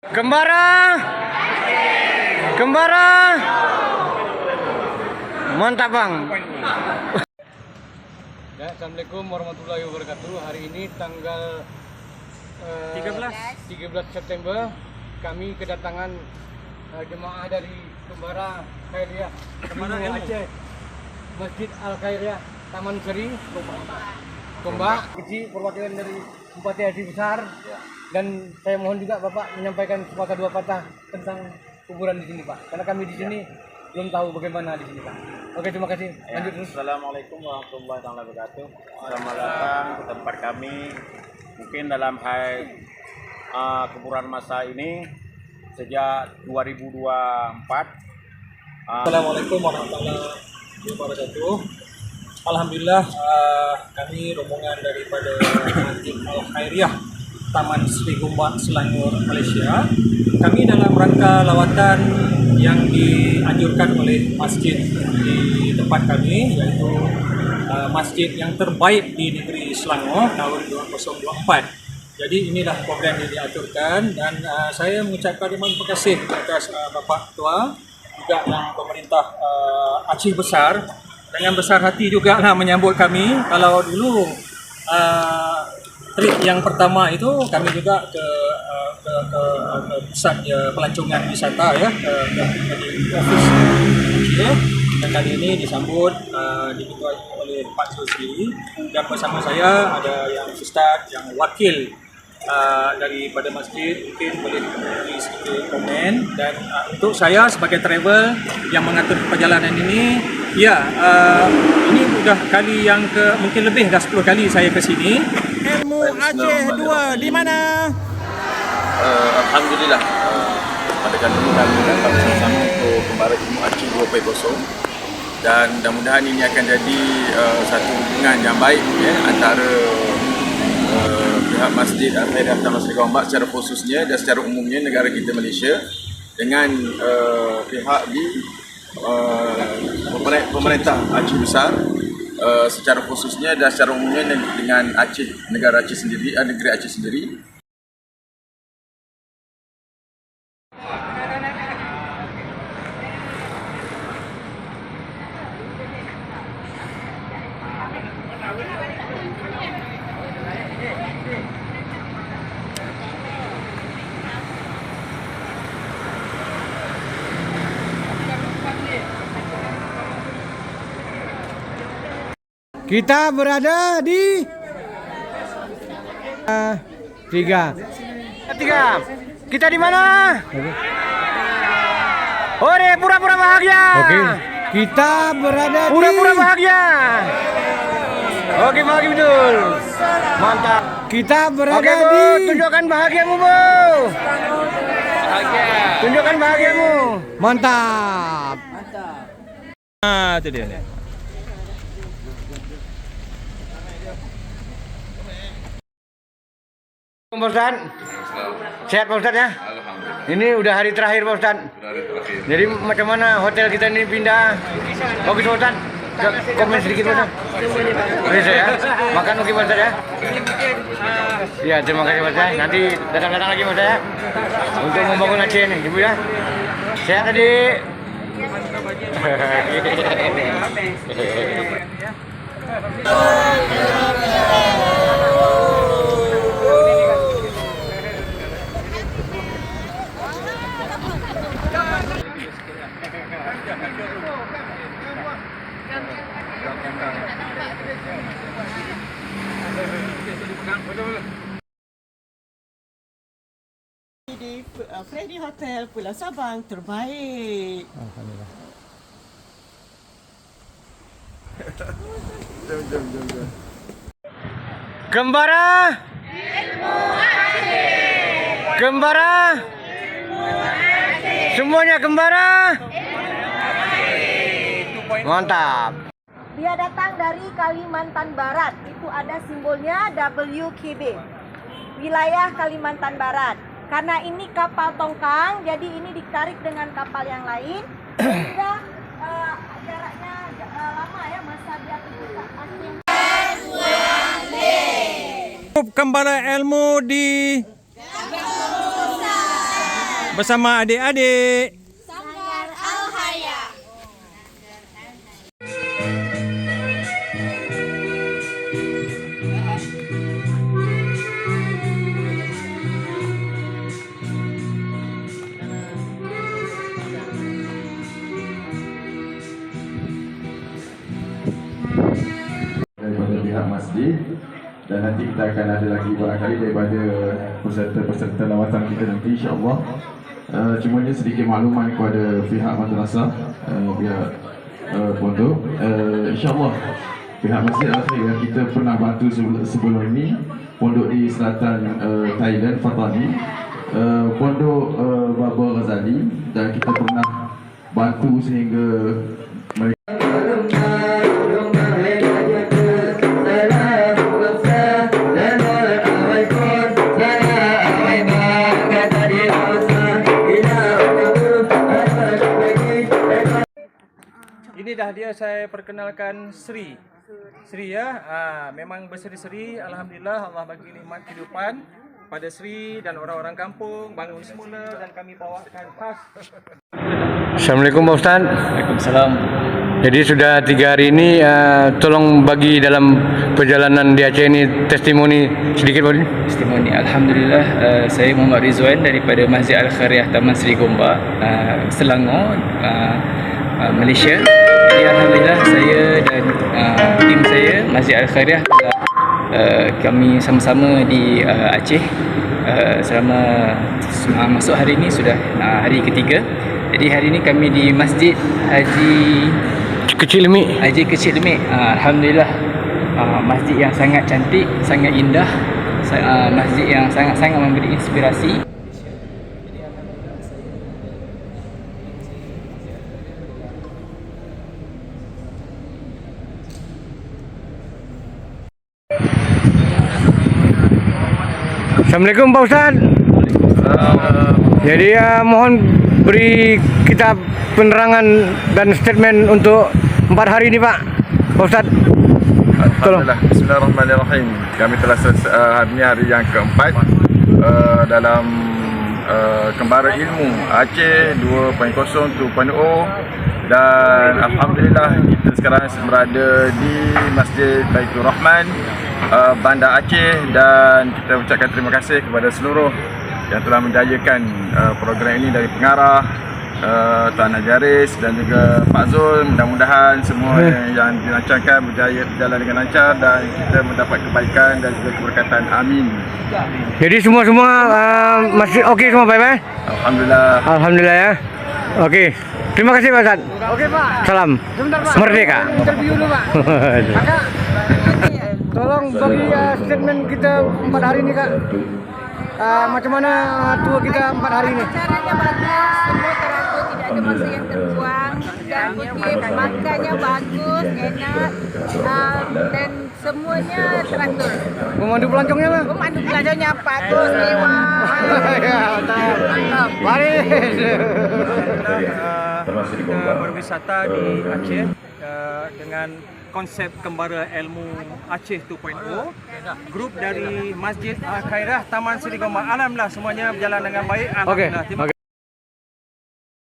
Kembara, kembara, mantap bang. Ya, Assalamualaikum warahmatullahi wabarakatuh. Hari ini tanggal 13 September kami kedatangan jemaah dari Kembara Khairiyah Aceh, Masjid Al Khairiyah Taman Seri, Tombak kecil perwakilan dari Bupati Aceh Besar. Dan saya mohon juga Bapak menyampaikan sepatah dua patah tentang kuburan di sini Pak. Karena kami di sini belum tahu bagaimana di sini Pak. Oke, terima kasih. Lanjut terus. Assalamualaikum warahmatullahi wabarakatuh. Selamat datang ke tempat kami. Mungkin dalam hai kuburan masa ini sejak 2024. Assalamualaikum warahmatullahi wabarakatuh. Alhamdulillah kami rombongan daripada Masjid Al Khairiyah Taman Seri Gombak, Selangor, Malaysia. Kami dalam rangka lawatan yang dianjurkan oleh masjid di tempat kami, yaitu masjid yang terbaik di negeri Selangor tahun 2024. Jadi inilah program yang diaturkan dan saya mengucapkan terima kasih atas Bapak Ketua, juga yang pemerintah Aceh Besar dengan besar hati juga menyambut kami. Kalau dulu trip yang pertama itu kami juga ke pusat pelancongan wisata ya, ke office Aceh, dan kali ini disambut diketuai oleh Pak Zulkifli, dan bersama saya ada yang Ustaz, yang wakil daripada masjid, mungkin boleh beri sedikit komen. Dan untuk saya sebagai travel yang mengatur perjalanan ini, ya ini sudah kali yang mungkin lebih dah 10 kali saya ke sini. Ilmu Aceh 2 di mana? Alhamdulillah pada kali ini kami datang bersama untuk Kembara Ilmu Aceh 2.0, dan mudah-mudahan ini akan jadi satu hubungan yang baik ya, antara pihak Masjid Al Khairiyah Taman Seri Gombak secara khususnya dan secara umumnya negara kita Malaysia dengan pihak di pemerintah Aceh Besar secara khususnya dan secara umumnya dengan Aceh, negara Aceh sendiri, negeri Aceh sendiri. Kita berada di tiga. Kita di mana? Ore, pura-pura bahagia. Oke. Kita berada di pura-pura bahagia. Oke, bahagia betul. Mantap. Kita berada di tunjukkan bahagiamu, Bu. Bahagia. Tunjukkan bahagiamu. Mantap. Itu dia nih. Pak Ustaz, sehat Pak Ustaz ya? Alhamdulillah. Ini udah hari terakhir Pak Ustaz. Jadi macam mana hotel kita ini pindah? Bagus Pak Ustaz? Komen sedikit Pak Ustaz. Bisa ya? Makan oke Pak Ustaz ya? Iya, terima kasih Pak Ustaz. Nanti datang-datang lagi Pak Ustaz ya. Untuk membangun Aceh ini, Ibu ya. Sehat tadi. Di Freddy Hotel Pulau Sabang terbaik. Alhamdulillah. Kembara. Kembara. Semuanya kembara. Mantap. Dia datang dari Kalimantan Barat. Itu ada simbolnya WKB. Wilayah Kalimantan Barat. Karena ini kapal tongkang, jadi ini ditarik dengan kapal yang lain. Sehingga jaraknya lama ya, masa dia Kembara ilmu di bersama adik-adik. Sanggar Al-Hayah. Daripada pihak masjid, dan nanti kita akan ada lagi barangkali daripada peserta-peserta lawatan kita nanti, insya-Allah. Cumanya sedikit makluman kepada pihak madrasah, pihak pondok, insya-Allah pihak Masjid Al-Khairiyah kita pernah bantu sebelum ini pondok di selatan Thailand, Fatani, pondok Baba Ghazali, dan kita pernah bantu sehingga mereka Ini dah dia saya perkenalkan Sri. Sri ya, memang berseri-seri. Alhamdulillah Allah bagi nikmat kehidupan pada Sri dan orang-orang kampung bangun semula dan kami bawakan khas. Assalamualaikum Pak Ustaz. Waalaikumsalam. Jadi sudah 3 hari ini, tolong bagi dalam perjalanan di Aceh ini testimoni sedikit boleh? Testimoni. Alhamdulillah, saya Muhammad Rizwan daripada Masjid Al-Khairiyah Taman Seri Gombak, Selangor, Malaysia. Jadi alhamdulillah saya dan tim saya Masjid Al-Khairiyah telah kami sama-sama di Aceh selama masuk hari ini sudah hari ketiga. Jadi hari ini kami di Masjid Haji Kecil Lemik. Alhamdulillah, masjid yang sangat cantik, sangat indah, masjid yang sangat-sangat memberi inspirasi. Assalamualaikum Pak Ustaz. Jadi mohon beri kita penerangan dan statement untuk 4 hari ini Pak Ustaz. Alhamdulillah. Bismillahirrahmanirrahim. Kami telah hari ini hari yang keempat dalam Kembara Ilmu Aceh 2.0 dan alhamdulillah kita sekarang berada di Masjid Baitur Rahman, Bandar Aceh, dan kita ucapkan terima kasih kepada seluruh yang telah menjayakan program ini dari pengarah Tuan Ajaris dan juga Pak Zul. Mudah-mudahan semua yang dilancarkan berjalan dengan lancar dan kita mendapat kebaikan dan juga keberkatan. Amin. Jadi semua masih okey semua baik-baik? Alhamdulillah. Alhamdulillah ya. Okey. Terima kasih Pak Ustaz. Okey Pak. Salam. Sebentar Pak. Merdeka. Interview dulu Pak. Kakak, tolong bagi statement kita 4 hari ini Kak. Macam mana tour kita 4 hari ini? Acaranya bagus, semua teratur, tidak ada masa yang terbuang, dan mungkin makannya bagus, enak, dan semuanya teratur. Memandu pelancongnya Bang? Pemandu pelajarnya bagus, mewah. Ya, Mantap. mari. Kita berwisata di Aceh dengan konsep Kembara Ilmu Aceh 2.0. Grup dari Masjid Al-Khairiyah Taman Seri Gombak. Alhamdulillah semuanya berjalan dengan baik. Alhamdulillah. Terima kasih.